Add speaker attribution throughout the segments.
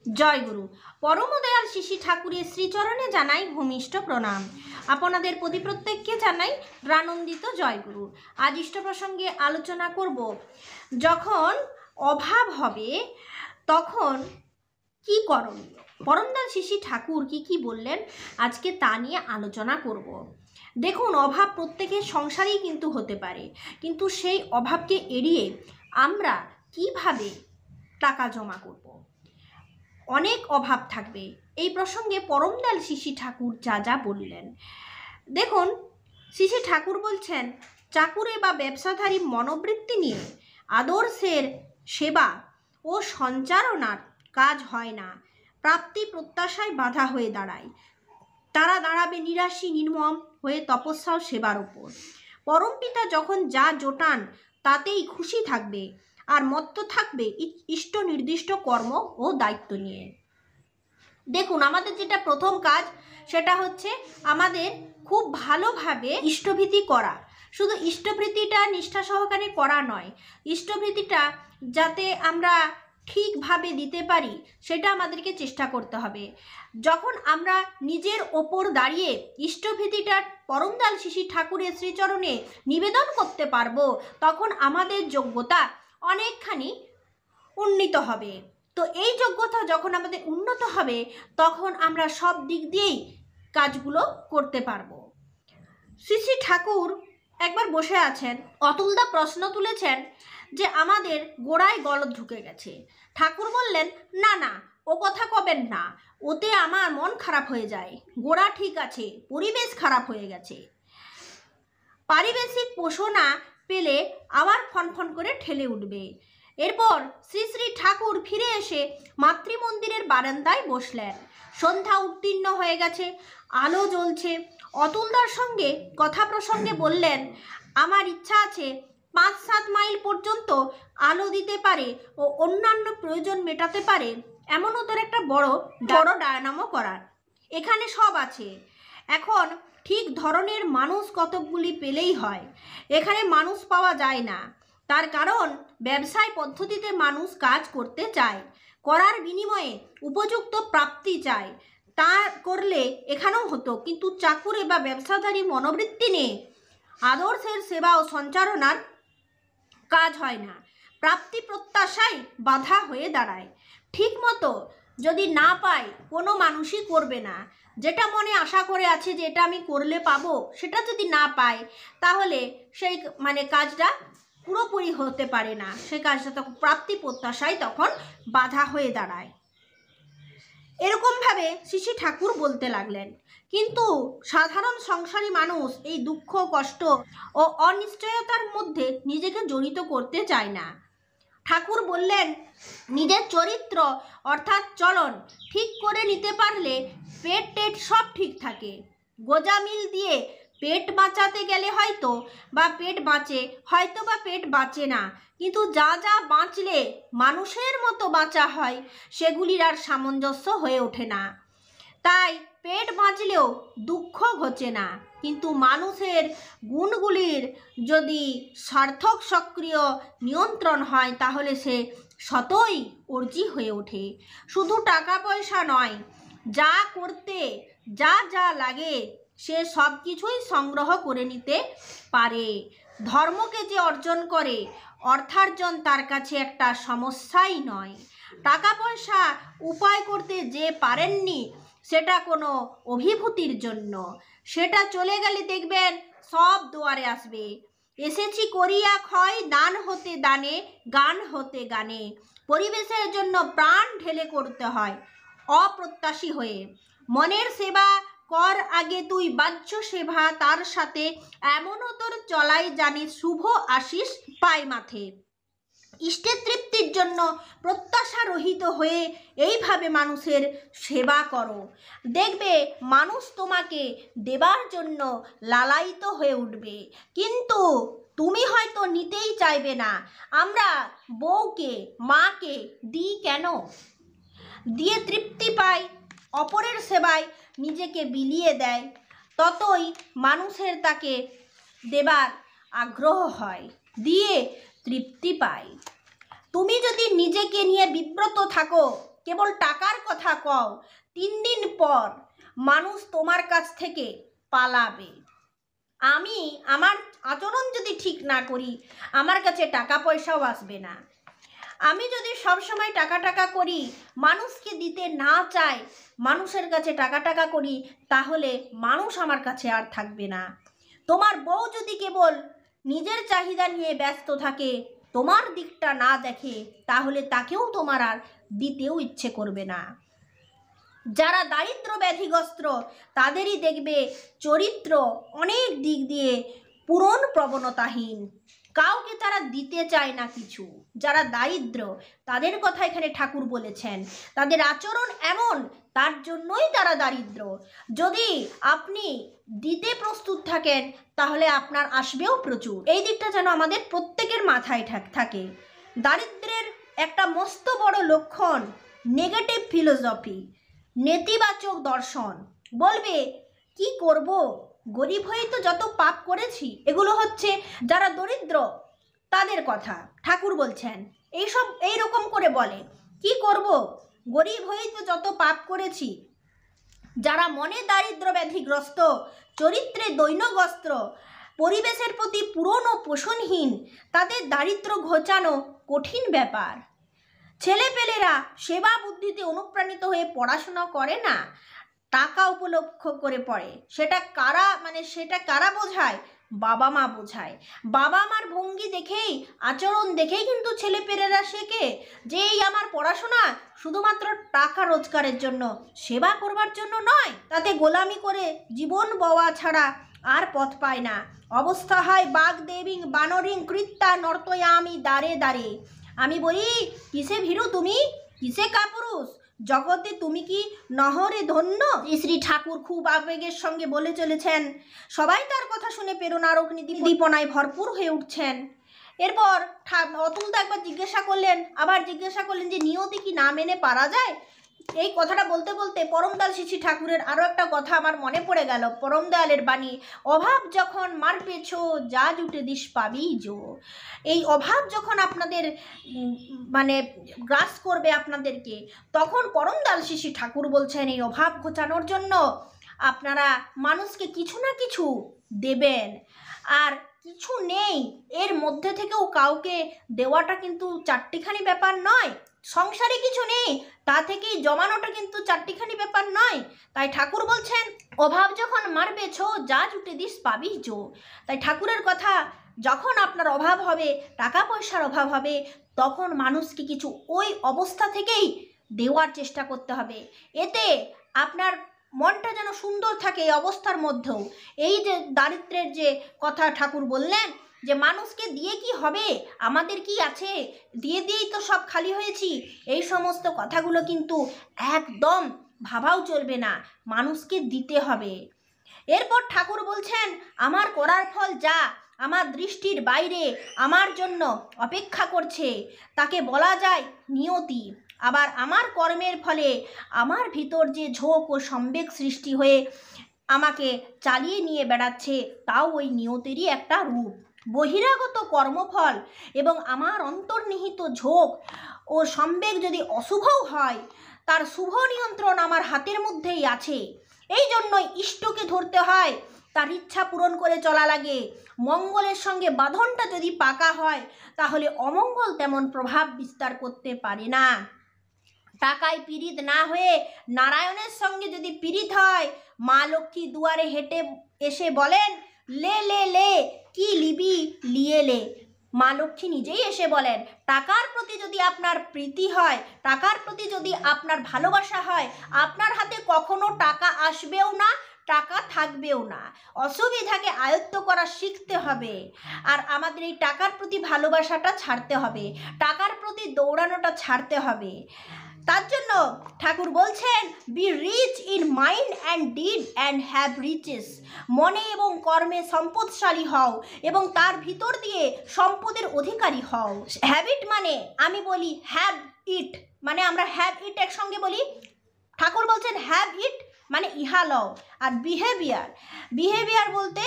Speaker 1: জয় গুরু। পরম দয়াল শিশি ঠাকুরের শ্রীচরণে জানাই ভূমিষ্ঠ প্রণাম। আপনাদের প্রতি প্রত্যেককে জানাই প্রানন্দিত জয় গুরু। আজ ইষ্ট প্রসঙ্গে আলোচনা করব, যখন অভাব হবে তখন কি করণীয়। পরমদয়াল শিশি ঠাকুর কি বললেন আজকে তা নিয়ে আলোচনা করব। দেখুন, অভাব প্রত্যেকের সংসারেই কিন্তু হতে পারে, কিন্তু সেই অভাবকে এড়িয়ে আমরা কিভাবে টাকা জমা করব। অনেক অভাব থাকবে, এই প্রসঙ্গে পরমদয়াল শিশি ঠাকুর যা বললেন দেখুন। শিশি ঠাকুর বলছেন, চাকুরে বা ব্যবসাধারী মনোবৃত্তি নিয়ে আদর্শের সেবা ও সঞ্চারণার কাজ হয় না, প্রাপ্তি প্রত্যাশায় বাধা হয়ে দাঁড়ায়। তারা দাঁড়াবে নিরাশী নির্মম হয়ে তপস্যা ও সেবার ওপর। পরমপিতা যখন যা জোটান তাতেই খুশি থাকবে, আর মত্ত থাকবে ইষ্ট নির্দিষ্ট কর্ম ও দায়িত্ব নিয়ে। দেখুন, আমাদের যেটা প্রথম কাজ সেটা হচ্ছে আমাদের খুব ভালোভাবে ইষ্টভীতি করা। শুধু ইষ্টভীতিটা নিষ্ঠা সহকারে করা নয়, ইষ্টভীতিটা যাতে আমরা ঠিকভাবে দিতে পারি সেটা আমাদেরকে চেষ্টা করতে হবে। যখন আমরা নিজের ওপর দাঁড়িয়ে ইষ্টভীতিটা পরমদয়াল শিশি ঠাকুরের শ্রীচরণে নিবেদন করতে পারবো, তখন আমাদের যোগ্যতা অনেকখানি উন্নীত হবে। তো এই যোগ্যতা যখন আমাদের উন্নত হবে, তখন আমরা সব দিক দিয়েই কাজগুলো করতে পারবো। শিশি ঠাকুর একবার বসে আছেন, অতুলদা প্রশ্ন তুলেছেন যে আমাদের গোড়ায় গলদ ঢুকে গেছে। ঠাকুর বললেন, না না, ও কথা কবেন না, ওতে আমার মন খারাপ হয়ে যায়। গোড়া ঠিক আছে, পরিবেশ খারাপ হয়ে গেছে। পারিবেশিক পোষণা পেলে আবার ফনফন করে ঠেলে উঠবে। এরপর শ্রী শ্রী ঠাকুর ফিরে এসে মাতৃমন্দিরের বারান্দায় বসলেন। সন্ধ্যা উত্তীর্ণ হয়ে গেছে, আলো জ্বলছে। অতুলদার সঙ্গে কথা প্রসঙ্গে বললেন, আমার ইচ্ছা আছে 5-7 মাইল পর্যন্ত আলো দিতে পারে ও অন্যান্য প্রয়োজন মেটাতে পারে এমন ওদের একটা বড় ডায়নামো করার। এখানে সব আছে। এখন ঠিক ধরনের মানুষ কতকগুলি পেলেই হয়, এখানে মানুষ পাওয়া যায় না। তার কারণ ব্যবসায় পদ্ধতিতে মানুষ কাজ করতে চায়, করার বিনিময়ে উপযুক্ত প্রাপ্তি চায়। তা করলে এখানেও হতো, কিন্তু চাকুরে বা ব্যবসাধারী মনোবৃত্তি নিয়ে আদর্শের সেবা ও সঞ্চারণার কাজ হয় না, প্রাপ্তি প্রত্যাশায় বাধা হয়ে দাঁড়ায়। ঠিক মতো যদি না পায়, কোনো মানুষই করবে না। যেটা মনে আশা করে আছে যে এটা আমি করলে পাবো, সেটা যদি না পায় তাহলে সেই কাজটা পুরোপুরি হতে পারে না। সেই কাজটা তখন প্রাপ্তি প্রত্যাশায় তখন বাধা হয়ে দাঁড়ায়। এরকমভাবে শিশি ঠাকুর বলতে লাগলেন। কিন্তু সাধারণ সংসারী মানুষ এই দুঃখ, কষ্ট ও অনিশ্চয়তার মধ্যে নিজেকে জড়িত করতে চায় না। ঠাকুর বললেন, নিজের চরিত্র অর্থাৎ চলন ঠিক করে নিতে পারলে পেট টেট সব ঠিক থাকে। গোজামিল দিয়ে পেট বাঁচাতে গেলে হয়তো বা পেট বাঁচে, হয়তো বা পেট বাঁচে না, কিন্তু যা বাঁচলে মানুষের মতো বাঁচা হয় সেগুলির আর সামঞ্জস্য হয়ে ওঠে না। তাই পেট বাঁচলেও দুঃখ ঘোচে না, কিন্তু মানুষের গুণগুলির যদি সার্থক সক্রিয় নিয়ন্ত্রণ হয় তাহলে সে সতই অর্জি হয়ে ওঠে। শুধু টাকা পয়সা নয়, যা করতে যা লাগে সে সব কিছুই সংগ্রহ করে নিতে পারে। ধর্মকে যে অর্জন করে, অর্থার্জন তার কাছে একটা সমস্যাই নয়। টাকা পয়সা উপায় করতে যে পারেননি সেটা কোনো অভিভূতির জন্য, সেটা চলে গেলে দেখবেন সব দুয়ারে আসবে। এসেছি করিয়া ক্ষয়, দান হতে দানে, গান হতে গানে। পরিবেশের জন্য প্রাণ ঢেলে করতে হয় অপ্রত্যাশী হয়ে। মনের সেবা কর আগে তুই, বাহ্য সেবা তার সাথে, এমনও তোর চলাই জানি শুভ আশিস পায় মাথে। ইষ্টের তৃপ্তির জন্য প্রত্যাশা রহিত হয়ে এইভাবে মানুষের সেবা করো, দেখবে মানুষ তোমাকে দেবার জন্য লালায়িত হয়ে উঠবে। কিন্তু তুমি হয়তো নিতেই চাইবে না। আমরা বউকে, মাকে দিই কেন? দিয়ে তৃপ্তি পাই, অপরের সেবায় নিজেকে বিলিয়ে দেয়, ততই মানুষের তাকে দেবার আগ্রহ হয়, দিয়ে তৃপ্তি পায়। তুমি যদি নিজেকে নিয়ে বিব্রত থাকো, কেবল টাকার কথা কও, 3 দিন পর মানুষ তোমার কাছ থেকে পালাবে। আমি আমার আচরণ যদি ঠিক না করি, আমার কাছে টাকা পয়সাও আসবে না। আমি যদি সবসময় টাকা করি, মানুষকে দিতে না চাই, মানুষের কাছে টাকা করি, তাহলে মানুষ আমার কাছে আর থাকবে না। তোমার বউ যদি কেবল নিজের চাহিদা নিয়ে ব্যস্ত থাকে, তোমার দিকটা না দেখে, তাহলে তাকেও তোমার আর দিতেও ইচ্ছে করবে না। যারা দারিদ্র ব্যাধিগ্রস্ত, তাদেরই দেখবে চরিত্র অনেক দিক দিয়ে পূরণ প্রবণতাহীন, কাউকে তারা দিতে চায় না কিছু। যারা দারিদ্র, তাদের কথা এখানে ঠাকুর বলেছেন, তাদের আচরণ এমন, তার জন্যই তারা দারিদ্র। যদি আপনি দিতে প্রস্তুত থাকেন, তাহলে আপনার আসবেও প্রচুর। এই দিকটা যেন আমাদের প্রত্যেকের মাথায় থাকে। দারিদ্রের একটা মস্ত বড় লক্ষণ নেগেটিভ ফিলোসফি, নেতিবাচক দর্শন। বলবে কি করব, গরিব হয়েই তো যত পাপ করেছি। এগুলো হচ্ছে যারা দরিদ্র তাদের কথা ঠাকুর বলছেন। এইরকম করে বলে, কি করব, গরিব হয়েই তো যত পাপ করেছি। যারা মনে দারিদ্র ব্যাধিগ্রস্ত, চরিত্রে দৈন্যগ্রস্ত, পরিবেশের প্রতি পুরনো পোষণহীন, তাদের দারিদ্র ঘোচানো কঠিন ব্যাপার। ছেলেপেলেরা সেবা বুদ্ধিতে অনুপ্রাণিত হয়ে পড়াশোনা করে না, টাকা উপলক্ষ করে পড়ে। সেটা কারা বোঝায়? বাবা মা বোঝায়। বাবা মার ভঙ্গি দেখেই, আচরণ দেখেই কিন্তু ছেলেপেলেরা শেখে যে এই আমার পড়াশোনা শুধুমাত্র টাকা রোজগারের জন্য, সেবা করবার জন্য নয়। তাতে গোলামি করে জীবন বওয়া ছাড়া আর পথ পায় না। অবস্থা হয় বাগদেবীং বানরিং কৃত্যা নর্তয়ামি দ্বারে দ্বারে। আমি বলি, কিসে ভীরু তুমি, কিসে কাপুরুষ, জগতে তুমি কি নহরে ধন্য? শ্রী ঠাকুর খুব আবেগের সঙ্গে বলে চলেছেন। সবাই তার কথা শুনে প্রেরণার অগ্নিদীপনায় ভরপুর হয়ে উঠছেন। এরপর অতুলদা একবার জিজ্ঞাসা করলেন যে নিয়তি কি না মেনে পারা যায়? এই কথাটা বলতে বলতে পরমদয়াল শ্রী ঠাকুরের আরও একটা কথা আমার মনে পড়ে গেল। পরমদয়ালের বাণী, অভাব যখন মার পেছো যা জুটে দিস পাবি জো। এই অভাব যখন আপনাদের গ্রাস করবে আপনাদেরকে, তখন পরমদয়াল শ্রী ঠাকুর বলছেন এই অভাব ঘোচানোর জন্য আপনারা মানুষকে কিছু না কিছু দেবেন। আর কিছু নেই, এর মধ্যে থেকেও কাউকে দেওয়াটা কিন্তু চারটিখানি ব্যাপার নয়। সংসারে কিছু নেই, তা থেকেই জমানোটা কিন্তু চারটিখানি ব্যাপার নয়। তাই ঠাকুর বলছেন, অভাব যখন মারবে ছো যা জুটে দিস পাবি জো। তাই ঠাকুরের কথা, যখন আপনার অভাব হবে, টাকা পয়সার অভাব হবে, তখন মানুষকে কিছু ওই অবস্থা থেকেই দেওয়ার চেষ্টা করতে হবে। এতে আপনার মনটা যেন সুন্দর থাকে এই অবস্থার মধ্যেও। এই যে দারিদ্রের যে কথা ঠাকুর বললেন, যে মানুষকে দিয়ে কি হবে, আমাদের কি আছে, দিয়েই তো সব খালি হয়েছি, এই সমস্ত কথাগুলো কিন্তু একদম ভাবাও চলবে না। মানুষকে দিতে হবে। এরপর ঠাকুর বলছেন, আমার করার ফল যা আমার দৃষ্টির বাইরে আমার জন্য অপেক্ষা করছে, তাকে বলা যায় নিয়তি। আবার আমার কর্মের ফলে আমার ভিতর যে ঝোঁক ও সম্বেগ সৃষ্টি হয়ে আমাকে চালিয়ে নিয়ে বেড়াচ্ছে, তাও ওই নিয়তেরই একটা রূপ। বহিরাগত কর্মফল এবং আমার অন্তর্নিহিত ঝোঁক ও সম্বেগ যদি অশুভও হয়, তার শুভ নিয়ন্ত্রণ আমার হাতের মধ্যেই আছে। এই জন্যই ইষ্টকে ধরতে হয়, তার ইচ্ছা পূরণ করে চলা লাগে। মঙ্গলের সঙ্গে বাঁধনটা যদি পাকা হয়, তাহলে অমঙ্গল তেমন প্রভাব বিস্তার করতে পারে না। টাকায় পীড়িত না হয়ে নারায়ণের সঙ্গে যদি পীড়িত হয়, মা লক্ষ্মী দুয়ারে হেঁটে এসে বলেন, লে লে লে কি লিবি লিয়ে লে। মা লক্ষ্মী নিজেই এসে বলেন, টাকার প্রতি যদি আপনার প্রীতি হয়, টাকার প্রতি যদি আপনার ভালোবাসা হয়, আপনার হাতে কখনো টাকা আসবেও না, টাকা থাকবেও না। অসুবিধাকে আয়ত্ত করা শিখতে হবে। আর আমাদের এই টাকার প্রতি ভালোবাসাটা ছাড়তে হবে, টাকার প্রতি দৌড়ানোটা ছাড়তে হবে। তার জন্য ঠাকুর বলছেন, be rich in mind and deed and have riches. মনে এবং কর্মে সম্পদশালী হও এবং তার ভিতর দিয়ে সম্পদের অধিকারী হও। হ্যাবিট মানে, আমি বলি হ্যাভ ইট, মানে আমরা হ্যাভ ইট একসঙ্গে বলি। ঠাকুর বলছেন হ্যাভ ইট মানে ইহা লও। আর বিহেভিয়ার বলতে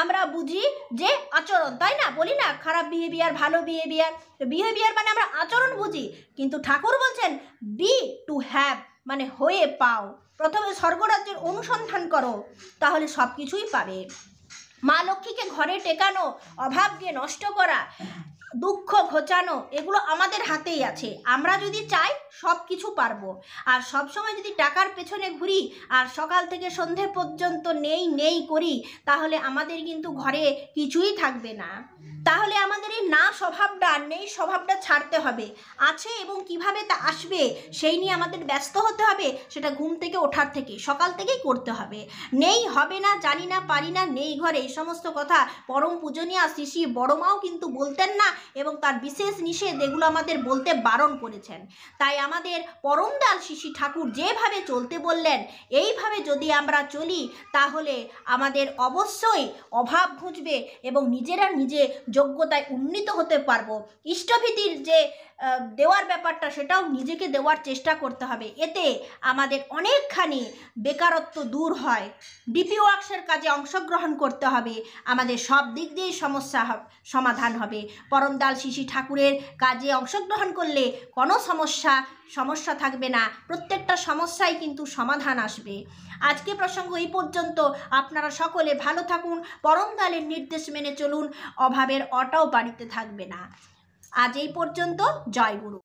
Speaker 1: আমরা বুঝি যে আচরণ, তাই না? বলি না খারাপ বিহেভিয়ার, ভালো বিহেভিয়ার। বিহেভিয়ার মানে আমরা আচরণ বুঝি, কিন্তু ঠাকুর বলছেন বি টু হ্যাভ, মানে হয়ে পাও। প্রথমে স্বর্গরাজ্যের অনুসন্ধান করো, তাহলে সব কিছুই পাবে। মা লক্ষ্মীকে ঘরে টেকানো, অভাবকে নষ্ট করা, দুঃখ ঘোচানো, এগুলো আমাদের হাতেই আছে। আমরা যদি চাই সব কিছু পারবো। আর সবসময় যদি টাকার পেছনে ঘুরি আর সকাল থেকে সন্ধে পর্যন্ত নেই নেই করি, তাহলে আমাদের কিন্তু ঘরে কিছুই থাকবে না। তাহলে আমাদের এই না স্বভাবটা, নেই স্বভাবটা ছাড়তে হবে। আছে এবং কিভাবে তা আসবে সেই নিয়ে আমাদের ব্যস্ত হতে হবে। সেটা ঘুম থেকে ওঠার থেকে, সকাল থেকেই করতে হবে। নেই, হবে না, জানি না, পারি না, নেই ঘরে, এই সমস্ত কথা পরম পূজনীয়া শ্রী শ্রী বড়মাও কিন্তু বলতেন না, এবং তার বিশেষ নিষেধ এগুলো আমাদের বলতে বারণ করেছেন। তাই আমাদের পরমদয়াল শ্রী শ্রী ঠাকুর যেভাবে চলতে বললেন, এইভাবে যদি আমরা চলি, তাহলে আমাদের অবশ্যই অভাব ঘুচবে এবং নিজেরা নিজে যোগ্যতায় উন্নীত হতে পারবো। ইষ্টভীতির যে দেওয়ার ব্যাপারটা, সেটাও নিজেকে দেওয়ার চেষ্টা করতে হবে। এতে আমাদের অনেকখানি বেকারত্ব দূর হয়। ডিপি ওয়ার্কসের কাজে অংশগ্রহণ করতে হবে, আমাদের সব দিক দিয়েই সমস্যা সমাধান হবে। পরমদয়াল শ্রী শ্রী ঠাকুরের কাজে অংশগ্রহণ করলে কোনো সমস্যা থাকবে না, প্রত্যেকটা সমস্যাই কিন্তু সমাধান আসবে। আজকে প্রসঙ্গ এই পর্যন্ত। আপনারা সকলে ভালো থাকুন, পরমদয়ালের নির্দেশ মেনে চলুন, অভাবের অটাও বাড়িতে থাকবে না। আজ এই পর্যন্ত। জয় গুরু।